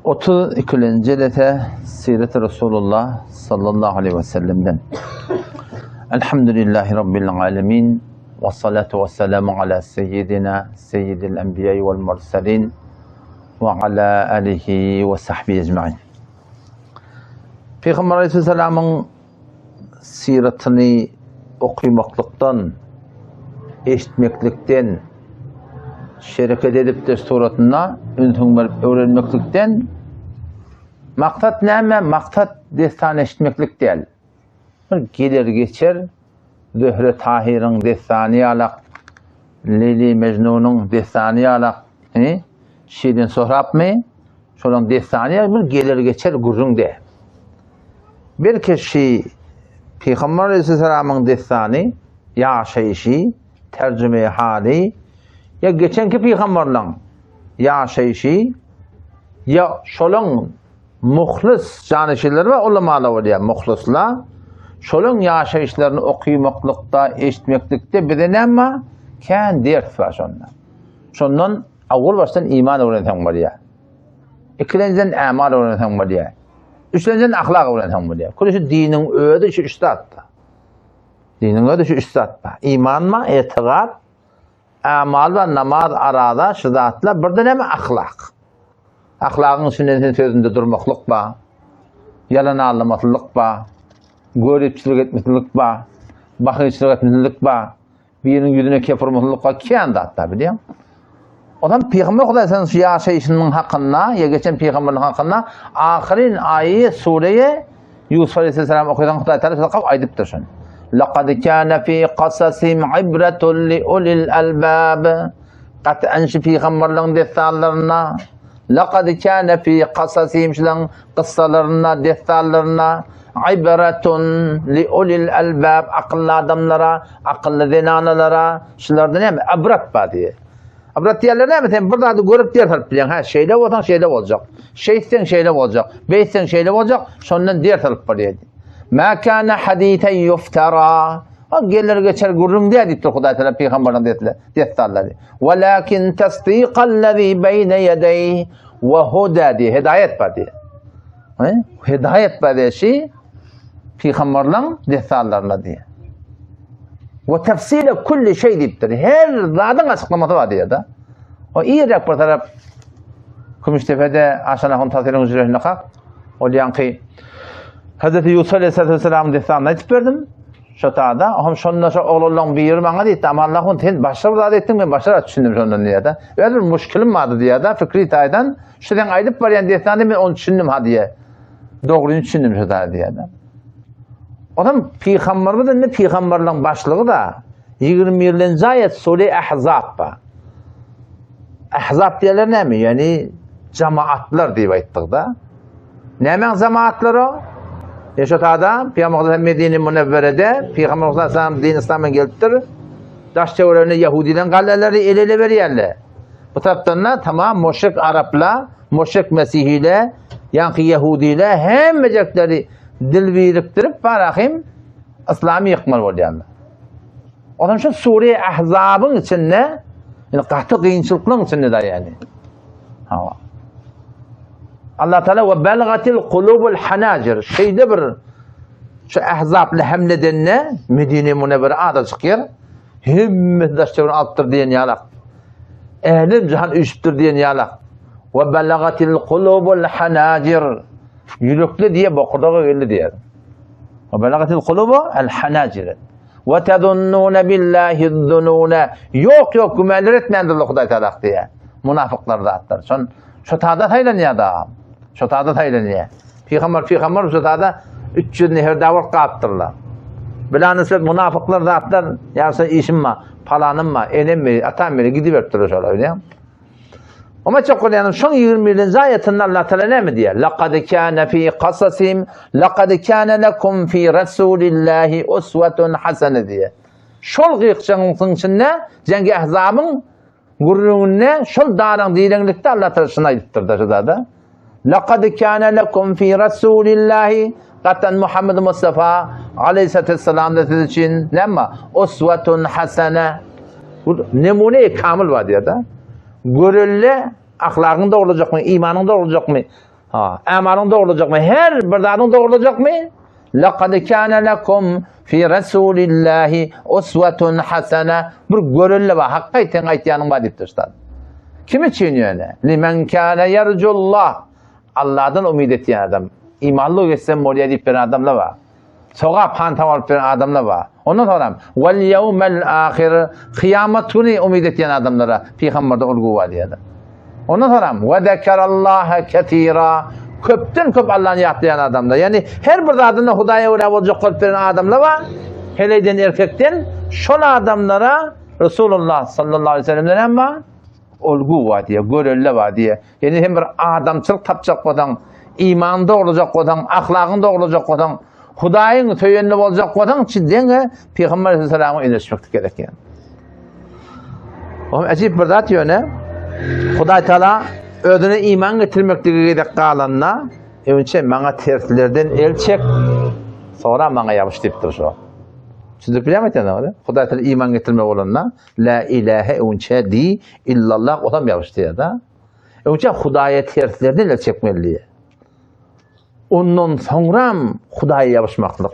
32. cilete Siret-i Resulullah sallallahu aleyhi ve sellem'den. Elhamdülillahi Rabbil alemin. Ve salatu ve selamu ala seyyidina seyyidil enbiyayı vel mursalin ve ala alihi ve sahbihi ecma'in. Peygamber Aleyhisselam'ın siretini okuymaklıktan, eşitmeklikten, şeriket edip de suratına öğrenmeklikten maksat neyme? Maksat destan eşitmeklik değil. Gelir geçer, Zühre Tahir'in destani alak, Leyli Mecnun'un destani alak, Şirin Sohrab mı? Şolan destani alak, bir gelir geçer gurrun de. Bir kişi Peygamber Aleyhisselam'ın destani, ya şeyşi, tercüme hali, ya geçenki peygamberlerin ya şeyşi, ya şolun muhlis canişileri ve ulemalar var ya muhlisler, şolun ya şeyşlerini okuymaklıkta, eşitmeklikte bir de ne ama kendi dert var şundan. Şundan avval baştan iman öğreten var ya, ikinciden amal öğreten var ya, üçünciden ahlak öğreten var ya. Kulüsü dinin öğüdü şu üstadda. Dinin öğüdü şu üstadda. İman mı, etiqad, amal ve namaz arada şidatla bir de ne mi ahlak. Ahlakın sünnetin sözünde durmaklık ba, yalan anlamatlık ba, görüpçülük etmişlik ba, bakıcılık etmişlik ba, birinin yüzüne kefirmişlik ba, kendi hatta biliyor musun? Odan Peygamber Aleyhisselam'ın ya şeyşinin hakkında, ya geçen Peygamber'in hakkında ahirin ayı sureye Yusuf Aleyhisselam okuyan Huday Teala aydıptır şunu. لَقَدْ كَانَ ف۪ي قَصَصِهِمْ عِبْرَةٌ لِأُولِي الْأَلْبَابِ Kat'en şu Peygamberlerin destanlarına, لَقَدْ كَانَ ف۪ي قَصَصِهِمْ şulan kıssalarına, destanlarına, عِبْرَةٌ لِأُولِي الْأَلْبَابِ akıllı adamlara, akıllı denanalara, şularda ne mi? Abrat ba diye. Abrat diyorlar ne mi? Sen burada da görüp diğer taraf bilen. Ha şeyle olsan şeyle olacak. Şeysen şeyle olacak. Beysen şeyle olacak. Sondan diğer taraf var diye. مَا كَانَ حَد۪يثًا يُفْتَرَى Gelir geçer gurrum diye diyor Huday Teala Peygamber'den destanları. وَلَكِنْ تَصْدِيقَ الَّذ۪ي بَيْنَ يَدَيْهِ وَهُدَى diye. Hidayet var diye. Hidayet var diye şey Peygamber'den destanlarına diye. وَتَفْسِيلَ كُلِّ şey deyiptir. Her zadın açıklaması var diye da. O iyi bir taraf Gümüştepe'de Aşanak'ın tasirinin hücrelerine kalk. O diyen ki Hz. Yusuf Aleyhisselam'ın destanına etip verdim. Şu ta'da. Ahım şundan şu oğlunun bir yeri bana deyip ama Allah'ın sen başarı da ettin ben başarı düşündüm şundan diye de. Öyle bir müşkilim vardı diye de fikri taydan. Şuradan aylıp var yani destanı ben onu düşündüm ha diye. Doğruyu düşündüm şu ta'da diye de. Adam Peygamber de ne Peygamberlerin başlığı da 20. ayet Sure Ahzab. Ahzab diyorlar ne mi? Yani cemaatler diye ayettik da. Ne men cemaatler o? Şu ta'da Peygamber Medine-i Münevvere'de Peygamber Aleyhisselam din İslam'a geliptir. Daş çevrelerine Yahudi'den galleleri ele veriyorlar. Bu taraftan da tamam müşrik Arapla, müşrik Mesih'iyle, yani Yahudi'yle hem mecekleri dil biriktirip bırakayım İslam'ı yıkmalı oluyorlar. Adam şu Sure-i Ahzab'ın içinde, yani katı kıyınçılıkların içinde de yani. Allah Teala ve belgatil kulubul hanacir. Şeyde bir şu Ahzab'la hamledenle Medine-i Münevvere adı çıkıyor. Himmet daşçıvını alttır diyen yalak. Ehlim cihan üşüttür diyen yalak. Ve belgatil kulubul hanacir. Yürekli diye bakırdağı geldi diye. Ve belgatil kulubu el hanacir. Ve tezunnune billahi zunune. Yok gümeller etmeyendir Huday Teala diye. Münafıklar da atlar. Şu ta'da taylanıyor da. Şu ta'da taylanıyor. Peygamber şu ta'da 300 nehir davul kaptırlar. Bilanısı münafıklar da atlar. Yarısı işim var, palanım mı, enem mi, atam mi gidiverip duruyor şöyle öyle. Ama çok yani son 20. ayetinde Allah Teala ne mi diyor? لَقَدْ كَانَ ف۪ي قَصَصِهِمْ لَقَدْ كَانَ لَكُمْ ف۪ي رَسُولِ اللّٰهِ اُسْوَةٌ حَسَنَ diye. Şol gıyıkçının içinde Cengi Ahzab'ın gurrunne şol dağın dilenlikte Allah Teala şuna ayıptırdı da. لَقَدْ كَانَ لَكُمْ ف۪ي رَسُولِ اللّٰهِ Zaten Muhammed Mustafa Aleyhisselam da için ne mi? Usvetun hasene. Nemune-i kamil var diye da. Görülle ahlakında olacak mı? İmanında olacak mı? Ha, amalın doğrulacak mı? Her bir dadın doğrulacak mı? لَقَدْ كَانَ لَكُمْ فِي رَسُولِ اللّٰهِ اُسْوَةٌ حَسَنَةٌ Bir görülle var. Hakikaten aytiyanın var deyip dursan. Kimi çiğniyor öyle? لِمَنْ كَانَ يَرْجُ اللّٰهِ Allah'tan umid ettiğin adam. İmanlı geçsen oraya deyip veren adamla var. Soğa pantam alıp veren adamla var. Ondan sonra وَالْيَوْمَ الْآخِرِ Kıyamet günü umid ettiğin adamlara Peygamber'de olgu var diye. Ondan sonra وَذَكَرَ اللّٰهَ كَثِيرًا Köpten köp Allah'ını yatlayan adamlar. Yani her bir adında Hudaya uğrayıp olacak kalp veren adamlar var. Heleyden erkekten şol adamlara Resulullah sallallahu aleyhi ve sellem'den ama olgu var diye, görülle var diye. Yani hem bir adamçılık tapacak olan, imanda olacak olan, ahlakında olacak olan, Hudayın töyönlü olacak olan cidden Peygamber Aleyhisselam'a iletişmek gerek yani. O acayip bir zat yöne. Huday Teala ödüne iman getirmekliği de kalanına önce bana terslerden el çek sonra bana yapış deyip durur o. Siz biliyor musunuz? Huday Teala iman getirmek olanına la ilahe önce di illallah o da yapış diye da. Önce Huday'a terslerden el çekmeli. Ondan sonra Huday'a yapışmaklık.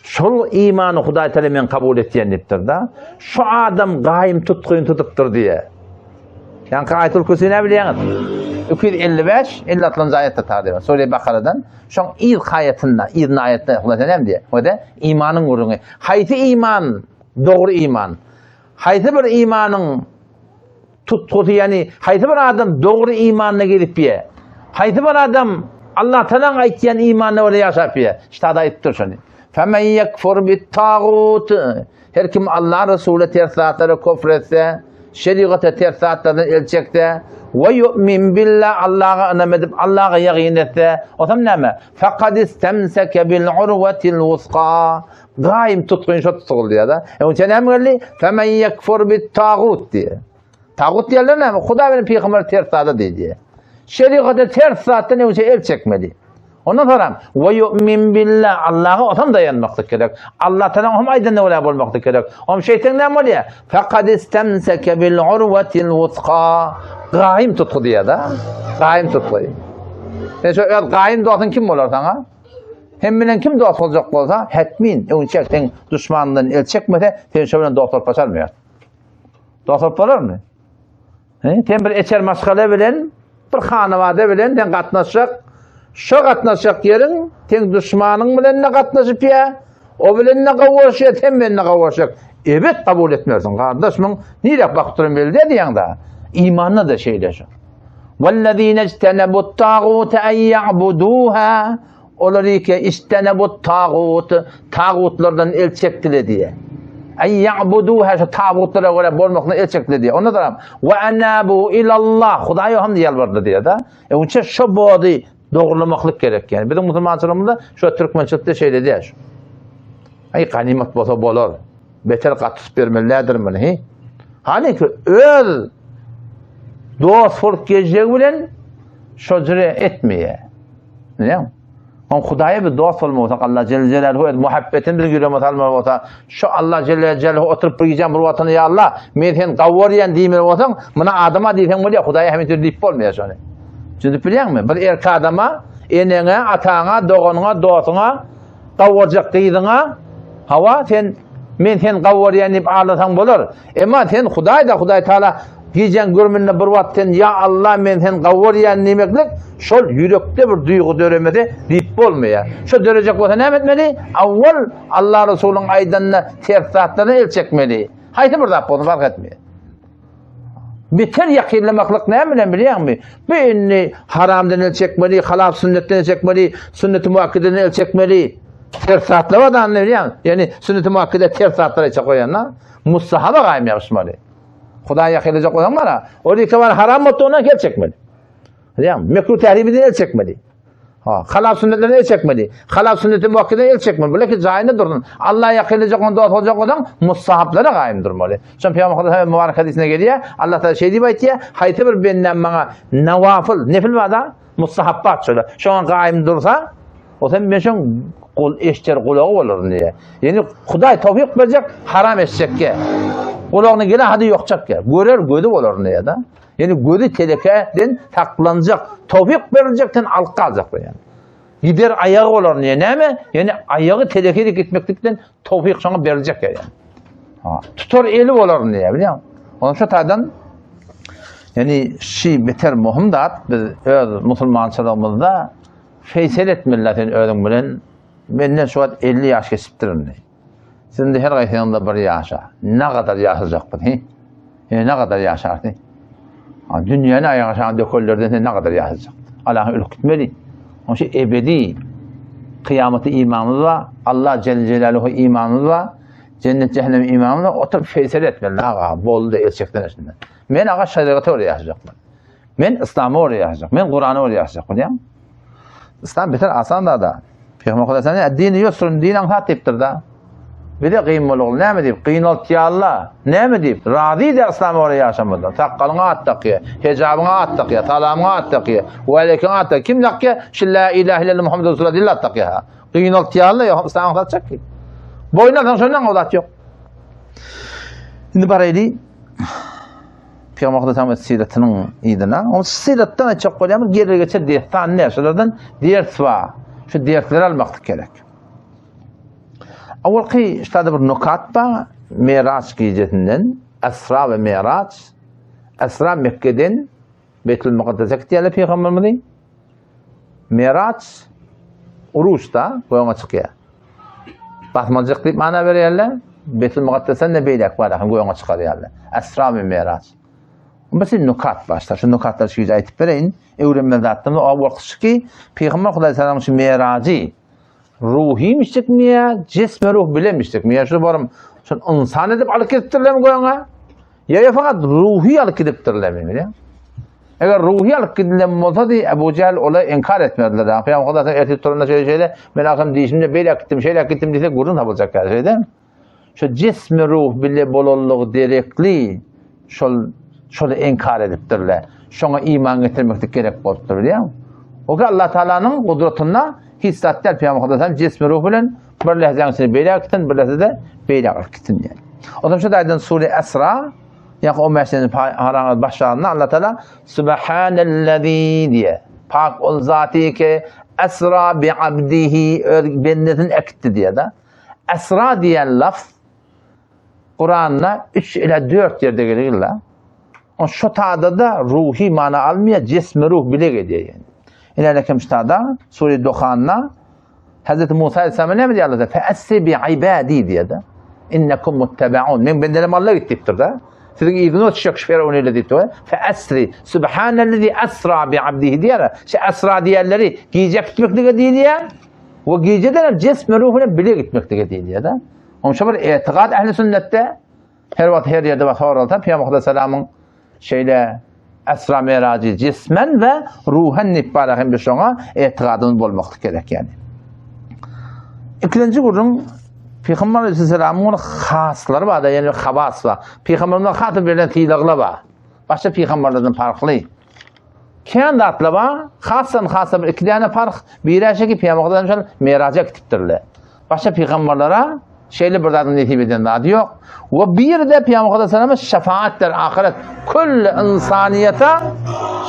Şol imanı Huday Teala'nın kabul ettiğini deyiptir da. Şu adam gayim tutkuyun tutuptur diye. Yani Ayatul Kürsi ne biliyorsunuz? 255, 56. ayette tarih. Sure-i Bakara'dan. Şu an ilk ayetinde, ilk ayette ne diye? O da imanın ürünü. Haydi iman, doğru iman. Haydi bir imanın tutkusu yani, haydi bir adam doğru imanına gelip ye. Haydi bir adam Allah Teala'nın ayettiğin imanına öyle yaşap ye. İşte adı ayettir şunu. فَمَنْ يَكْفُرْ بِالْتَاغُوتِ Her kim Allah Resulü tersatları küfretse, şeriatı tersatlardan elçekte ve yu'min billah Allah'a iman edip Allah'a yakin etse o zaman ne mi? Fakat istemseke bil urvetil vuska daim tutkun şu tutuldu ya da. Onun için ne mi? Femen yekfur bit tağut diye. Tağut diyorlar ne mi? Huda benim peygamber tersatı diye. Şeriatı tersattan önce el çekmeli. Ondan sonra ve yu'min billah Allah'a otam dayanmak gerek. Allah Teala hem aydın öyle olmak gerek. Hem şeytan ne oluyor? Fakat istemseke bil urvetil vuska. Gaim tutku diye da. Gaim tutku. Yani şu gaim duasın kim olur sana? Hem bilen kim duası olacak olsa hetmin. Önçekten düşmanından el çekmede sen şöyle doktor paşarmıyor. Doktor paşar mı? Sen bir eçer maskale bilen, bir hanavade bilen den katnaşacak. Şu katnaşacak yerin, sen düşmanın bilen ne katnaşıp ya, o bilen ne kavuşacak, sen benimle kavuşacak. Evet kabul etmiyorsun kardeşim. Niye baktırın böyle dediğin da? İmanına da şeyleşir. وَالَّذ۪ينَ اجْتَنَبُوا الطَّاغُوتَ اَنْ يَعْبُدُوهَا Oları ki istenebut tağut, tağutlardan el çektiler diye. En ya'buduha şu tağutlara göre bolmakla el çektiler diye. Ondan sonra ve enabu ilallah Hudaya hamd yalvardı diye da. Onun için şu boğdu doğrulamaklık gerek yani. Bizim Müslümanlarımızda şu Türkmençilikte şeyle diye. Ay ganimet bolsa bolar. Beter katıp vermelidir mi? Hani ki öl dost folk gezecek bilen şocure etmeye. Ne? On Hudaya bir dost olmasa Allah Celle Celaluhu muhabbetin bir yürüme olmasa şu Allah Celle Celaluhu oturup yiyeceğim bu vatanı ya Allah meten kavuriyen diyemir olsan bana adama diysen böyle Hudaya hemen deyip olmuyor şunu. Çünkü biliyor musun? Bir erkek adama enene, atana, doğanına, dostuna kavuracak kıydına hava sen meten kavuriyen deyip ağlasan bulur. Ama sen Hudaya Teala diyeceksin görmünle bir vatten ya Allah men sen kavuriyen demeklik şol yürekte bir duygu döremedi deyip olmuyor. Şu dörecek olsa ne etmeli? Avval Allah Resulü'nün aydanına tersatlarını el çekmeli. Haydi burada bunu fark etmiyor. Biter yakınlamaklık ne bilen biliyor musun? Birini haramdan el çekmeli, halaf sünnetten el çekmeli, sünnet-i muakkideden el çekmeli. Tersatla var da anlıyor musun? Yani sünnet-i muakkide tersatlara çekoyanlar mustahaba gayim yapışmalı. Hudaya yakılacak olan var ha. Orada var haram mutluğuna el çekmeli. Mekruh tehribiden el çekmeli. Halal sünnetlerine el çekmeli. Halal sünneti muhakkiden el çekmeli. Böyle ki zahine durdun. Allah'a yakılacak olan, dost olacak olan mustahaplara gayim durmalı. Şimdi Peygamber mübarek hadisine geliyor. Allah Teala şey deyip ya haydi bir benden bana nevafıl, nefil var da mustahabbat şöyle. Şu an gayim dursa o zaman ben şu an kul eşcer kulağı olur diye. Yani Huday tevfik verecek haram eşecek ki. Kulağına gele hadi yokacak ya. Görer gödü olur diye da. Yani gözü telekeden taklanacak, tevfik verilecekten alqa alacak yani. Gider ayağı olur niye ne mi? Yani ayağı telekede gitmeklikten tevfik sana verilecek yani. Ha, tutar eli olur niye biliyor musun? Onun için tadan yani beter muhim da biz öz musulmançılığımızda feyselet milletin özün bilen benden şu 50 yaş kesiptirin. Şimdi her qaysyňyzda bir yaşa. Ne kadar yaşayacakpın? Ne kadar yaşarsın? Dünýäni ayağa aşağı dököllerden ne kadar yaşayacak? Allah'ın ölüp gitmeli. Onun için ebedi kıyamete imanımız var. Allah Celle Celaluhu imanımız var. Cennet cehennem imanımız var. Oturup feysel etmeli. Ağa bolu da elçekten içinde. Men ağa şeriatı oraya yaşayacaklar. Men İslam'ı oraya yaşayacak. Men Kur'an'ı oraya yaşayacak. Biliyor musun? İslam biter asan da. Peygamber Kudasan dini yusrun dinen hat deyiptir da. Bir de kıymalı ol. Ne mi deyip? Kıyınalt ya Allah. Ne mi deyip? Radî de İslam'ı oraya yaşamadı. Takkalına at takıya. Hecabına at takıya. Talamına at takıya. Velekine at takıya. Kim takıya? La ilahe illallah Muhammed Resulullah dillah takıya. Kıyınalt ya Allah yok. İslam'ı atacak ki. Boyunlardan sonra odat yok. Şimdi baraylı Peygamber Kudasan siratının idina. O sirattan çok koyamız. Geri geçer diyettan ne? Şuradan diyet var. Şu diyetleri almak gerek. Awalki işte bir nukat var. Miraç gecesinden Esra ve Miraç. Esra Mekke'den Beytül Mukaddes'e gitti Peygamberimiz. Miraç Urus'ta koyuna çıkıyor. Basmacık deyip mana veriyorlar. Beytül Mukaddes'e ne beylek var koyuna çıkarıyorlar. Esra ve Miraç. Mesela nukat başlar. Şu nukatları şu ayetip vereyin. Öğrenmede attığımda o vakti ki Peygamber Aleyhisselam'ın şu Miracı ruhiymiştik mi ya? Cisme ruh bilemiştik mi ya? Şu varım şu insan edip alıp gittirler mi koyuna? Ya fakat ruhi alıp gittirler mi ya? Eğer ruhi alıp gittirler mi olsa diye Ebu Cehil olayı inkar etmediler. Peygamber Aleyhisselam ertesi turunda şöyle melakım değişimde böyle gittim dese gurun tapılacak her şey değil mi? Şu cisme ruh bile bololluğu direkli şöyle inkar ediptirler. Şuna iman getirmek gerek bolupdur biliyor musun? O ki Allah Teala'nın kudretine hissatlar Peygamber Aleyhisselam cismi ruh bilen bir lehzansını beyle gittin, bir lehzada de beyle gittin yani. O zaman şu da aydan Sure Esra yani o meselenin başlarında Allah Teala Subhanellezî diye pak ol zati ki Esra bi abdihi bennetin ekti diye de Esra diyen laf Kur'an'da 3 ila 4 yerde gelirler. O şu taada da ruhi mana almıyor, cismi ruh bile gidiyor yani. İlerlekim ştada Sure Duhan'da Hz. Musa Aleyhisselam'a ne mi diyor Allah? Fe'esri bi'ibâdî diye de innekum muttebe'un. Men benderim Allah gittiktir da. Sizin izni o çiçek şüpheri onu ile diyor. Fe'esri Subhanellezî esra bi'abdihi diyor. Şey esra diğerleri giyecek gitmekle değil ya. O giyeceden cismi ruhuna bile gitmekle değil ya da. Onun için bir etiqad ehli sünnette her vakit her yerde var orada Peygamber Aleyhisselam'ın şeyle Esra Miracı cismen ve ruhen nipbarahen bir şuna etiqadın olmak gerek yani. İkinci kurun Peygamber Aleyhisselam'ın hasları var da yani habas var. Peygamber'in hatı verilen tiyilagla var. Başka peygamberlerden farklı. Kendi atla var. Hasan bir iki tane fark. Bir eşe ki Peygamber Aleyhisselam Mirac'a gittirdiler. Başka peygamberlere şeyle buradan netip eden adı yok. Ve bir de Peygamber Aleyhisselam'a şefaatler ahiret. Kull insaniyete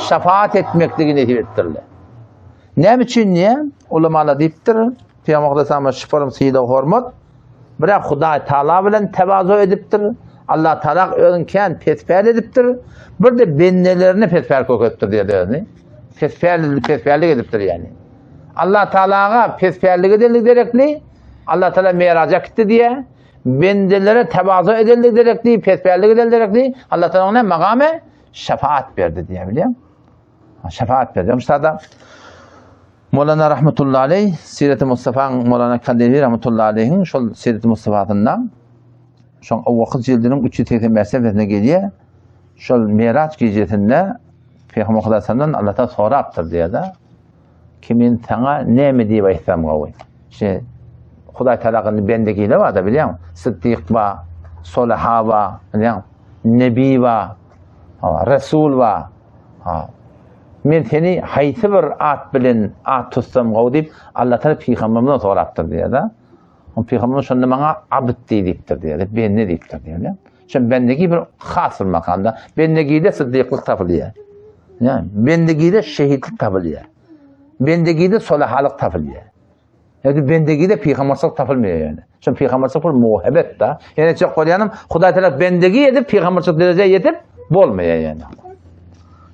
şefaat etmekliği netip ettirdiler. Ne biçim niye? Ulamalar deyiptir. Peygamber Aleyhisselam'a şifarum siyide hürmet. Bırak Huda Teala bilen tevazu ediptir. Allah Teala önken petfer ediptir. Bir de bennelerini petfer kokettir diye yani. Petferlik ediptir yani. Allah Teala'ya petferlik edildik gerekli. Allah Teala Miraç'a gitti diye bendelere tevazu edildik gerekli, petferlik edildik gerekli. Allah Teala ona makame şefaat verdi diye biliyor musun? Şefaat verdi. Mesela Mevlana rahmetullahi aleyh Siret-i Mustafa'nın Mevlana Kandili rahmetullahi aleyhin şu Siret-i Mustafa'ndan şu o vakit cildinin 380 mesafesine geliyor. Şu Miraç gecesinde Peygamber Aleyhisselam'dan Allah'tan sonra yaptır diye de kimin sana ne mi diye ihtam koyuyor. İşte Huday Teala'nın bendekiyle var da biliyor musun? Sıddık var, Salaha var, biliyor musun? Nebi var, Resul var. Men seni haysi bir at bilin, at tutsam qow deyip Allah Teala Peygamberden soraptır diye de. O Peygamber şunda bana abd deyiptir diye de, ben ne deyiptir diye. Şimdi bendeki bir has bir makamda. Bendeki de sıddıklık tapılıyor. Yani bendeki de şehitlik tapılıyor. Bendeki de solahalık tapılıyor. Yani bendeki de peygamberlik tapılmıyor yani. Şimdi peygamberlik bir muhabbet da. Yani çok koyanım Huday Teala bendeki edip peygamberlik dereceye yetip bolmuyor yani.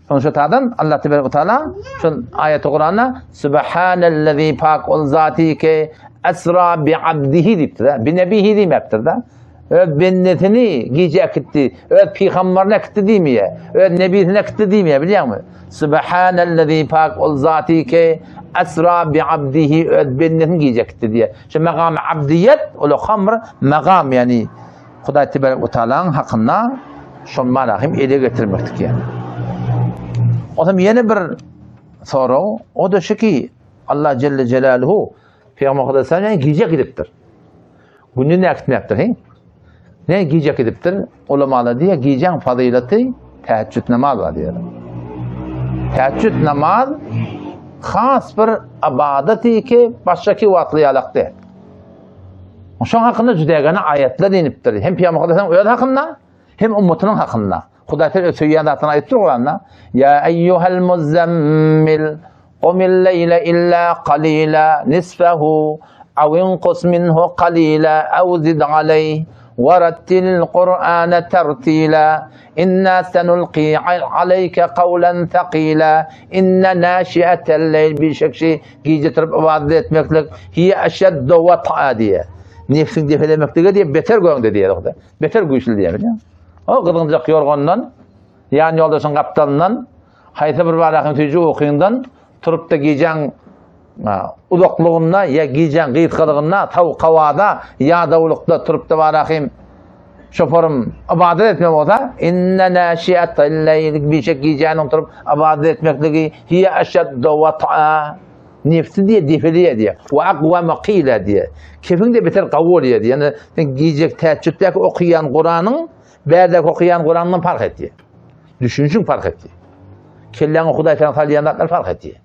Sonuçta tadan Allah Teala şu ayet-i Kur'an'da Subhanellezî pak ol zati ki esra bi abdihi diptir. Bi nebihi demektir da. Bennetini giyecek gitti. Peygamberine gitti değil mi ya? Nebisine gitti değil mi ya biliyor musun? Subhanellezî pak ol zati ki esra bi abdihi bennetini giyecek gitti diye. Şimdi makam abdiyet o hamr makam yani Huday Teala'nın hakkında şu malahim ele getirmektik yani. O zaman yeni bir soru, o da şu ki Allah Celle Celaluhu Peygamber Aleyhisselam'ın giyecek ediptir. Bunu ne etmektir? Ne giyecek ediptir? Ulamalar diye giyeceğin fazileti teheccüd namaz var diyor. Teheccüd namaz has bir ibadeti ki baştaki vaatlayalık değil. Şu hakkında cüdegana ayetler iniptir. Hem Peygamber Aleyhisselam'ın hakkında hem ümmetinin hakkında. Huday Teala söyleyenlerden ayettir Kur'an'da. Ya eyyuhel muzzemmil qumil leyle illa qalila nisfahu ev inqus minhu qalila ev zid aleyh ve rattilil Kur'ane tertila inna senulqi aleyke kavlen thaqila inne naşiyetel leyl bir şey gecetirip ibadet etmeklik hiye eşeddu ve ta'a diye. Nefsin defelemekliğe diye beter göğünde diye. Beter güçlü diye biliyor musun? O kızıncak yorgundan, yani yoldaşın kaptanından, hayta bir barakın tüyücü okuyundan, turup da giyeceğin udokluğunna, ya giyeceğin gıyıtkılığınna, tav kavada, ya davulukta turup da barakın şoförüm ibadet etmem olsa, inne nâşiyetel leylik bir şey giyeceğinin turup ibadet etmekliği, hiye eşeddu ve ta'a, nefsi diye defeliye diye, ve akva makile diye, kefin de beter kavul diye, yani giyecek teheccüddeki okuyan Kur'an'ın, Berdek okuyan Kur'an'dan fark etti. Düşünüşün fark etti. Kellen Huday Teala taliyanlar fark etti.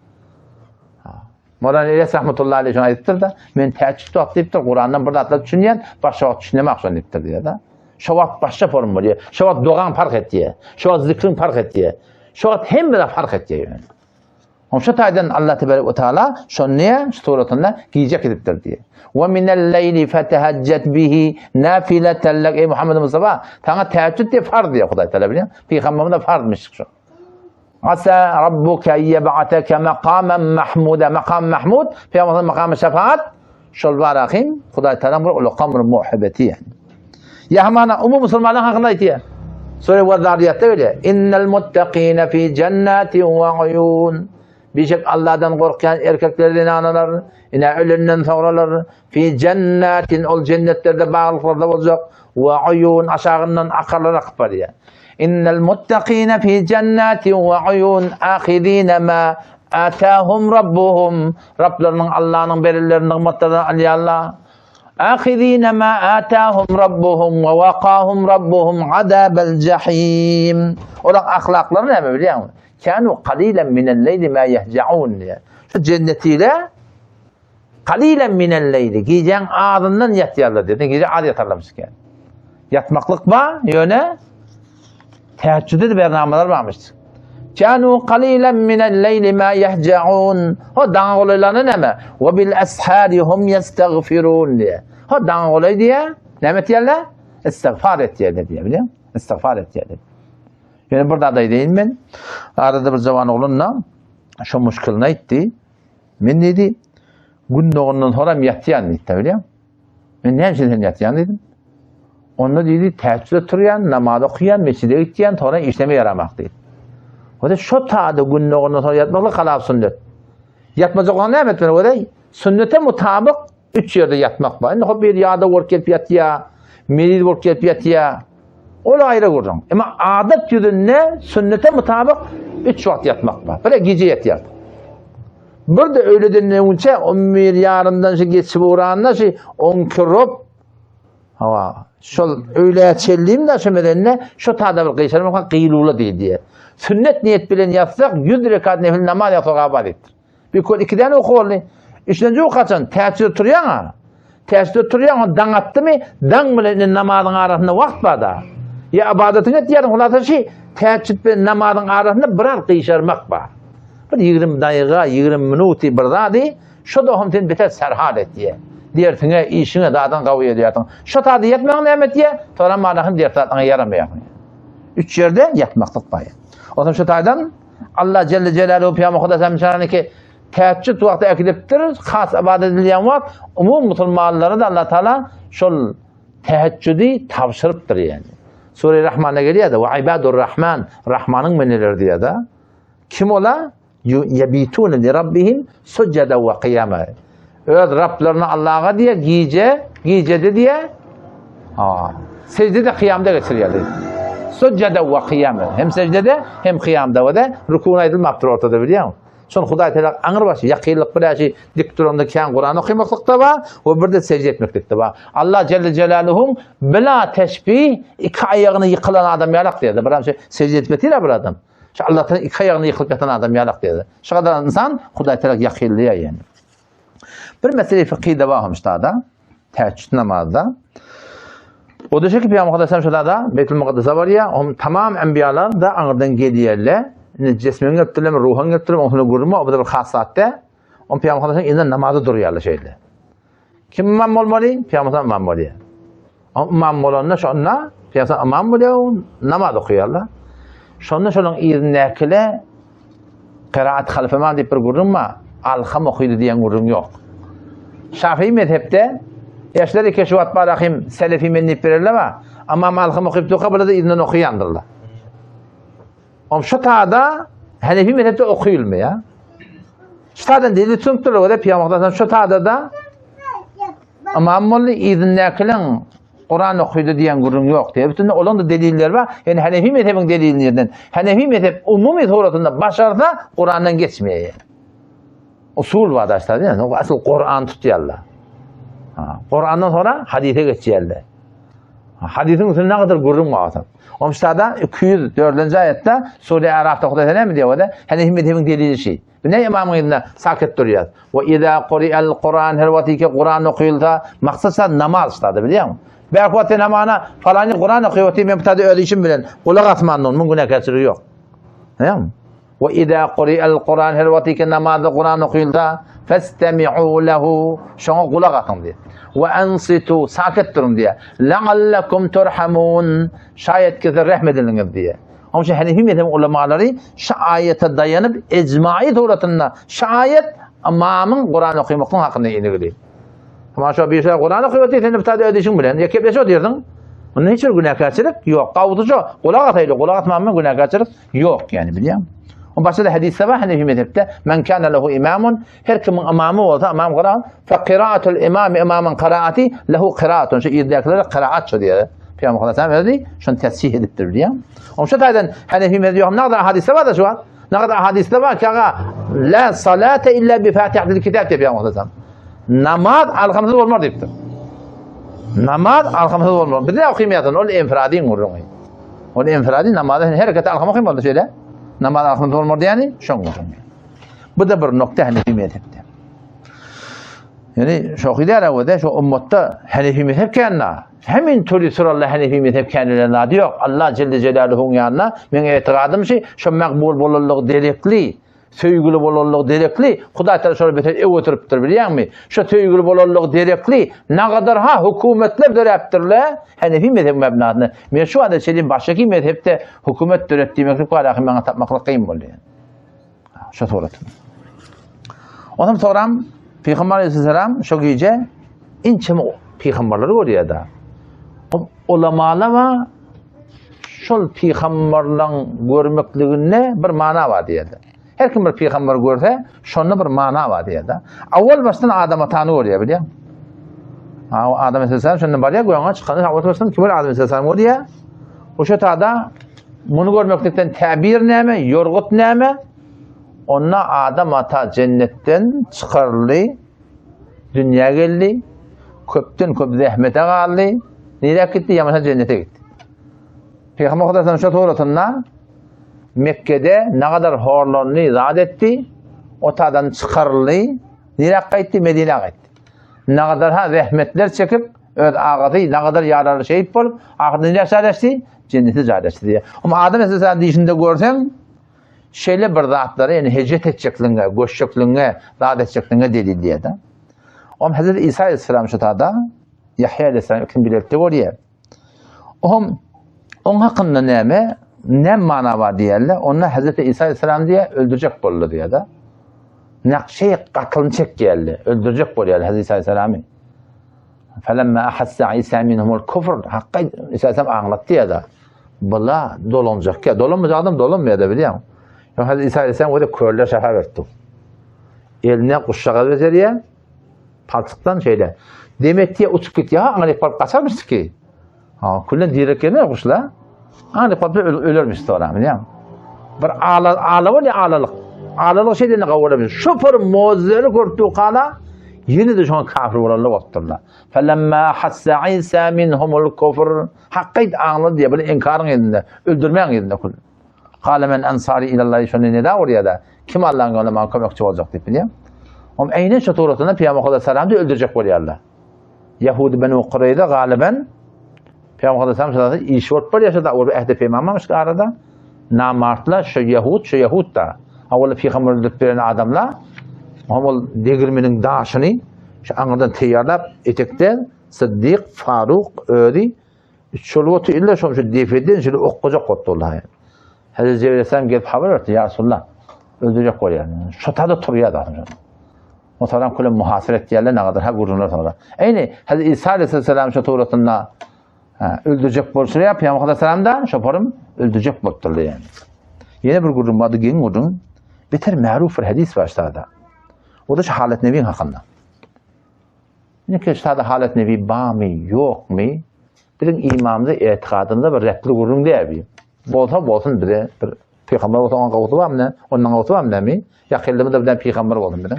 Moran İlyas rahmetullahi aleyhi şuna ayettir da men teheccüd atlayıptır Kur'an'dan burada atlayıp düşünen başka vakit düşünemek zorundayıptır diye da. Şu vakit başka form var diye. Şu vakit doğan fark etti. Şu vakit zikrin fark etti. Şu vakit hem de fark etti yani. Onun şu taydan Allah Teala şu niye suretinde giyecek ediptir diye. وَمِنَ اللَّيْلِ فَتَهَجَّتْ بِهِ نَافِلَةً لَكَ Ey Muhammed Mustafa, sana teheccüd diye farz diye Huday Teala biliyor musun? Peygamberimiz de farzmış şu. Asa rabbuke yeb'ateke makamen mahmuda. Makam mahmud, Peygamberimizin makamı şefaat. Şol var akım, Huday Teala bu kamr muhabbeti yani. Ya hamana umum Müslümanların hakkında itiyor. Sure ve Zariyat'ta öyle. İnnel muttakine fi cennetin ve uyun. Birçok Allah'tan korkan erkeklerden analar, yine ölümden sonralar, fi cennetin ol cennetlerde bağlılıklarda olacak, ve uyun aşağından akarlar akıp var ya. İnnel muttakine fi cennetin ve uyun ahidine ma atahum rabbuhum. Rablarının Allah'ın belirlerinin nımatlarından aliyallah. Ahidine ma atahum rabbuhum ve vakahum rabbuhum adabel cahim. Olan ahlakları ne biliyor musun? Kânû qalîlen minel-leyli mâ yehce'ûn diye. Şu cennetiyle qalîlen minel-leyli giyeceğin ağzından yatıyorlar dedi. Gece ağır yatarlamış yani. Yatmaklık var yöne teheccüde de bernameler varmıştır. Kânû qalîlen minel-leyli mâ yehce'ûn. O dağın olaylarını ne mi? Ve bil eshâri hum yestağfirûn diye. O dağın olay diye ne mi diyorlar? İstiğfar et diye biliyor musun? İstiğfar et diye. Yani burada da değil ben. Arada bir zaman oğlunla şu müşkülüne itti. Ben dedi, gün doğundan sonra yatyan dedi biliyor musun? Ben ne için yatyan dedim. Onu dedi, teheccüde oturuyan, namaz okuyan, mescide gittiyen, sonra işleme yaramak dedi. O da şu taada gün doğundan sonra yatmakla kalab sünnet. Yatmayacak olan ne yapıyor? O da sünnete mutabık 3 yerde yatmak var. Yani bir yağda vurk gelip yatıyor, merid vurk gelip yatıyor. O da ayrı kuracağım. Ama adet yüzünde sünnete mutabık 3 vakit yatmak var. Böyle gece yatıyor. Burada öyle denilmişse 11 yarından şey geçip uğrağında şey 10 kırıp şu öyle çelliyim de şu medenine şu taada bir kıyışarım ama kıylula değil diye. Sünnet niyet bilen yatsak 100 rekat nefil namaz yatsak abadettir. Bir kol 2 tane oku oldu. Üçüncü okacaksın. Teheccüde oturuyor ha. Teheccüde oturuyor ha. Dan attı mı? Dan bile namazın arasında vakit var da. Ya ibadetini et diyelim. Hulasa şey, teheccüd ve namazın arasında birer kıyışarmak var. Bir 20 dakika, 20 minuti bir zadi, şu da homten beter serhal et diye. Diğertine, işine dağdan kavuya diyorsun. Şu tadı yetmeyen nimet diye, sonra malakın diğer tadına yaramayakın. 3 yerde yatmaklık var. O zaman şu taydan, Allah Celle Celaluhu Peygamber Kudas'a misal ki, teheccüd vakti ekiliptir, khas ibadet edilen var. Umum Müslümanlara da Allah Teala şu teheccüdü tavsırıptır yani. Sure-i Rahman'a geliyor da ve ibadur Rahman, Rahman'ın menileri diye da. Kim ola? Yebitûne li Rabbihim succede ve kıyame. Öz Rablarına Allah'a diye giyecede diye secdede kıyamda geçiriyorlar. Succede ve kıyame. Hem secdede hem kıyamda ve de rükûna edilmektir ortada biliyor musun? Son Huday Teala anır başı yakînlik bir şey dik durumda kan Kur'an okumakta var ve bir de secde etmekte var. Allah Celle Celaluhu bila teşbih iki ayağını yıkılan adam yalak dedi. Bir şey secde etmetiyle bir adam. Şu Allah'tan iki ayağını yıkılıp yatan adam yalak dedi. Şu kadar insan Huday Teala yakînliğe yani. Bir mesele fıkhi de varmış da teheccüd namazda. O da şey ki Peygamber Aleyhisselam şurada da Beytül Mukaddes'e var ya, tamam enbiyalar da anırdan geliyorlar. Cismini götürürler, ruhunu götürürler, onu görürler. O da bir hasatte. O Peygamber Aleyhisselam inden namazda duruyorlar şeyle. Kim imam olmalı? Peygamber Aleyhisselam imam olmalı. İmam olanlar şunla, Peygamber Aleyhisselam imam oluyor, namaz okuyorlar. Şunla şunun iznekile kıraat halifeman deyip bir görürler. Alham okuydu diyen görürler yok. Şafii mezhepte yaşları keşfat barahim selefi mennip verirler ama alham okuyup kabul da izinden okuyandırlar. Ama şu tağda Hanefi mezhepte okuyulmuyor. Şu tağdan delil tutuyor da Peygamber şu tağda da ama molli izinlekilen Kur'an okuydu diyen gurun yok diye. Bütün olan da deliller var. Yani Hanefi mezhebin delillerinden. Hanefi mezhep umumi suretinde başarıda Kur'an'dan geçmiyor yani. Usul var arkadaşlar değil mi? Asıl Kur'an tutuyorlar. Kur'an'dan sonra hadise geçiyorlar. Hadisin usulü ne kadar gurrun var. O müştahda 204. ayette Sure-i Araf'ta Kudaysa ne mi diyor o da? Hanefi mezhebin delili şey. Ne imamın elinde sakit duruyor. Ve izâ kuri'el Kur'an her vakti ki Kur'an okuyulsa maksatsa namaz ustadı biliyor musun? Belki vakti namazına falanı Kur'an okuyor vakti memtadı öyle için bilen kulak atmanın onun güne kesiri yok. Değil mi? Ve izâ kuri'el Kur'an her vakti ki namazda Kur'an okuyulsa festemi'û lehu şuna kulak atın diye. Ve ensitu sakit durun diye. Leallekum turhamun şayet ki rahmediliniz diye. Ama şu Hanefi mezhebi ulemaları şu ayete dayanıp ecmai suretinde şu ayet imamın Kur'an okumaktan hakkında iniliyor. Ama şu bir şey Kur'an okuyor diye sen bir ödeyişin bilen ya kepleşiyor diyordun. Onun hiçbir günahkarçılık yok. Kavutucu kulak atayla kulak atmamın günahkarçılık yok yani biliyor musun? O başta da hadis var Hanefi mezhepte men kana lehu imamun her kimin imamı olsa imam Kur'an fa qira'atul imam imamın kıraati lehu kıraatun şu irdaklara kıraat şu diye. Peygamber Aleyhisselam verdi şunu tesih ediptir biliyor musun? O şu taydan Hanefi mezhebim ne kadar hadis var da şu an ne kadar hadis var ki la salate illa bi fatihatil kitab diye Peygamber Aleyhisselam. Namaz alhamdülillah olmaz deyiptir. Namaz alhamdülillah olmaz. Bir de okuyamayasın. O infiradi ngurun. O infiradi namazda hareketi alhamdülillah olmaz şöyle. Namaz alhamdülillah olmaz yani şun ngurun. Bu da bir nokta Hanefi mezhepte. Yani şu idare o da şu ümmette Hanefi mezhep kanna. Hemin türlü sırallah Hanefi mezhep kannelerine diyor. Allah Celle Celaluhu'nun yanına men etiqadım şey şu makbul bolurluq derekli. Söygülü bolurluq derekli. Huday Teala şöyle beter ev oturuptur biliyor musun? Şu söygülü bolurluq derekli ne kadar hükümetler döreptirler. Hanefi mezhep mebnasını. Men şu anda senin baştaki mezhepte hükümet dörep demeklik var axı bana tapmaklık kıyım boldu yani. Şu suratın. Ondan sonra Peygamber Aleyhisselam şu gece inçemi peygamberleri görüyor da. Ulamalar var şu peygamberlerin görmekliğine bir mana var diye. Her kim bir peygamber görse şonda bir mana var diye. Avval baştan Adem'e tanı görüyor biliyor musun? Adem Aleyhisselam şundan bariye göğe çıkanı avval baştan kim Adem Aleyhisselam görüyor? O şu tada bunu görmeklikten tabir neme, yorgut neme? Onunla Adem ata cennetten çıkarlı, dünya geldi, köpten köp zahmete kaldı, nereye gitti? Yamaşa cennete gitti. Peygamber Aleyhisselam şu tuğratında Mekke'de ne kadar horlarını izad etti, otadan çıkarlı, nereye gitti? Medine'ye gitti. Ne kadar rahmetler çekip öz ağatı ne kadar yararlı şey bolup ahirde ne yaşarlaştı? Cenneti zarlaştı diye. Ama adam mesela dişinde görsen şeyle bir zatları yani hicret edecekliğine, koşacakliğine, davet edecekliğine delil diye de. Ama Hazreti İsa Aleyhisselam şu tada Yahya Aleyhisselam kim belirtti oraya. Onun hakkında ne mana var diyorlar. Onlar Hazreti İsa Aleyhisselam diye öldürecek bollu diye de. Nakşeyi katılınacak geldi. Öldürecek boluyor Hazreti İsa Aleyhisselam'ı. Felemma ahassa İsa minhumul kufr. Hakkı İsa Aleyhisselam anlattı ya da. Bula dolanacak ya. Dolanmayacak adam dolanmıyor da biliyor musun? Hazreti İsa Aleyhisselam orada körler şaha verdi. Eline kuşağı vezeriye paltıktan şeyle. Demet diye uçup gitti ya. Anlayıp kalıp kaçarmıştı ki. Kullen direklerine yokuşlar. Anlayıp kalıp ölürmüş sonra biliyor musun? Bir ağla var ya ağlalık. Ağlalık şeyden kavurabilir. Şoför muazzeli kurttuğu kala yine de şu an kafir olanlar otturlar. Felemma hassa İsa minhumul kufr. Hakkıydı ağladı diye böyle inkarın edinde. Öldürmeyen edinde kullen. Kâle men ensari ilallahi şöyle ne de oraya da kim Allah'ın yoluna kömekçi olacak deyip biliyor. Ama aynen şu tuğratında Peygamber Aleyhisselam'da öldürecek oluyorlar. Yahudi Benu Kurey'de galiben Peygamber Aleyhisselam'da işvort var yaşadı. Orada ehde peygambermiş ki arada. Namartla şu Yahud da. Avvela Peygamber öldürüp veren adamlar o degirmenin daşını şu anından teyarlap etekten Sıddık, Faruk, Öri çoluğu illa şu defeden şöyle okuyacak kottular. Hazreti Cebrail Aleyhisselam gelip haber verdi ya Resulullah öldürecek oluyor yani. Şu tadı turuyor da. O taraftan kule muhaseret yerler ne kadar ha gururlar sonra. Aynı Hazreti İsa Aleyhisselam şu tuğratında öldürecek bolsa ya Peygamber Aleyhisselam'da şoparım öldürecek botturdu yani. Yine bir gururun adı gen gururun beter ma'ruf bir hadis başladı. O da şu halet nebi'nin hakkında. Ne ki şu halet nebi var mı yok mu? Bizim imamda etikadında bir repli gururun diye bir. Bolsa bir peygamber olsan qavtu var mı? Ondan qavtu var mı? Yakınlığımda da bir peygamber oldum ben.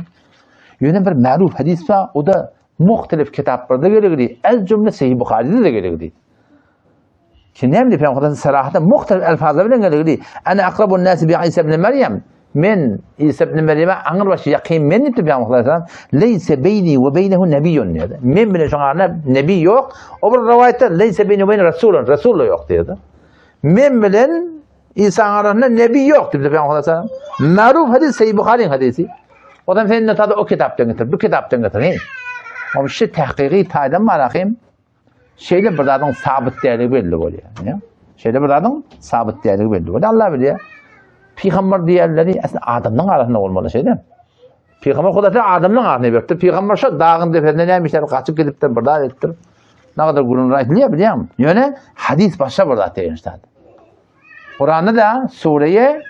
Yine bir ma'ruf hadis var. O da muhtelif kitaplarda gerekli. Az cümle Sahih Buhari'de de gerekli. Ki ne mi Peygamber'in sarahata muhtelif elfazlarla gerekli. Ana akrabun nas bi İsa ibn Meryem. Men İsa ibn Meryem'e anır başı yakın men diye Peygamber leyse beyni ve beynehu nebiyyun dedi. Men bile şuna nebi yok. O bir rivayette leyse beyni ve beyne rasulun. Rasul yok dedi. Men bilen İsa arasında nebi yok dedi Peygamber sallallahu aleyhi ve sellem. Maruf hadis Sahih Buhari'nin hadisi. O da senin tadı o kitaptan getir. Bu kitaptan getir. Ama şu tahkiki taydan marakim şeyle buradan sabit değerli belli oluyor. Şeyle buradan sabit değerli belli oluyor. Allah biliyor. Peygamber diğerleri aslında adamın arasında olmalı şey değil mi? Peygamber kudreti adamın arasında verdi. Peygamber şu dağın tepesinde neymişler kaçıp gidip de burada ettir. Ne kadar gururun rahmetliye biliyor musun? Yani hadis başka burada değinmişler. Kur'an'da da sureye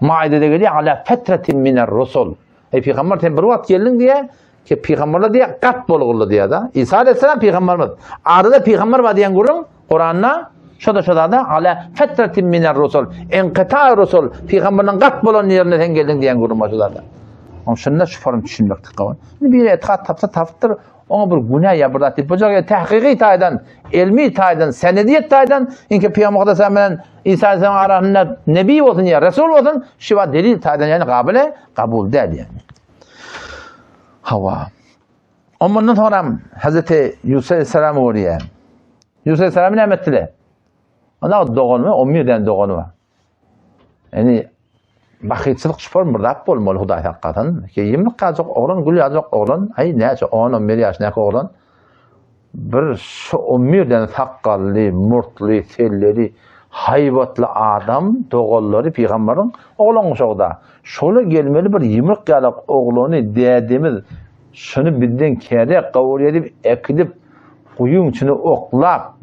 Maide'de geliyor ala fetretin miner rusul. Peygamber tem bir vakit geldin diye ki peygamberler diye kat bolğulu diye da. İsa Aleyhisselam peygamberimiz. Arada peygamber var diyen Kur'an'da şurada da ala fetretin miner rusul. Enqita rusul. Peygamberden kat bolan yerine sen geldin diyen kurum başlarda. Ama şunda şu form düşünmektik kavan. Bir etikat tapsa taftır. Ona bir günah yapırdı. Tipacak tahkiki taydan, ilmi taydan, senediyet taydan inki Peygamber Aleyhisselam İsa Aleyhisselam arasında nebi olsun ya Resul olsun şiva delil taydan yani kabul değil yani. Hava. Ondan sonra Hazreti Yusuf Aleyhisselam oraya. Yusuf Aleyhisselam'ın emettiler. Ona doğunu var, 11'den doğunu var. Yani bakıcılık şüphem burada olmalı Huday hakikaten. Ki 20 kalacak oğlan, gül yazacak oğlan, ay neyse 10-11 yaşındaki oğlan bir şu 11'den sakallı, murtlu, selleri, hayvatlı adam doğulları peygamberin oğlan uşağıda. Şöyle gelmeli bir 20 kalacak oğlanı dediğimiz şunu birden kere kavur edip ekilip kuyun içine oklap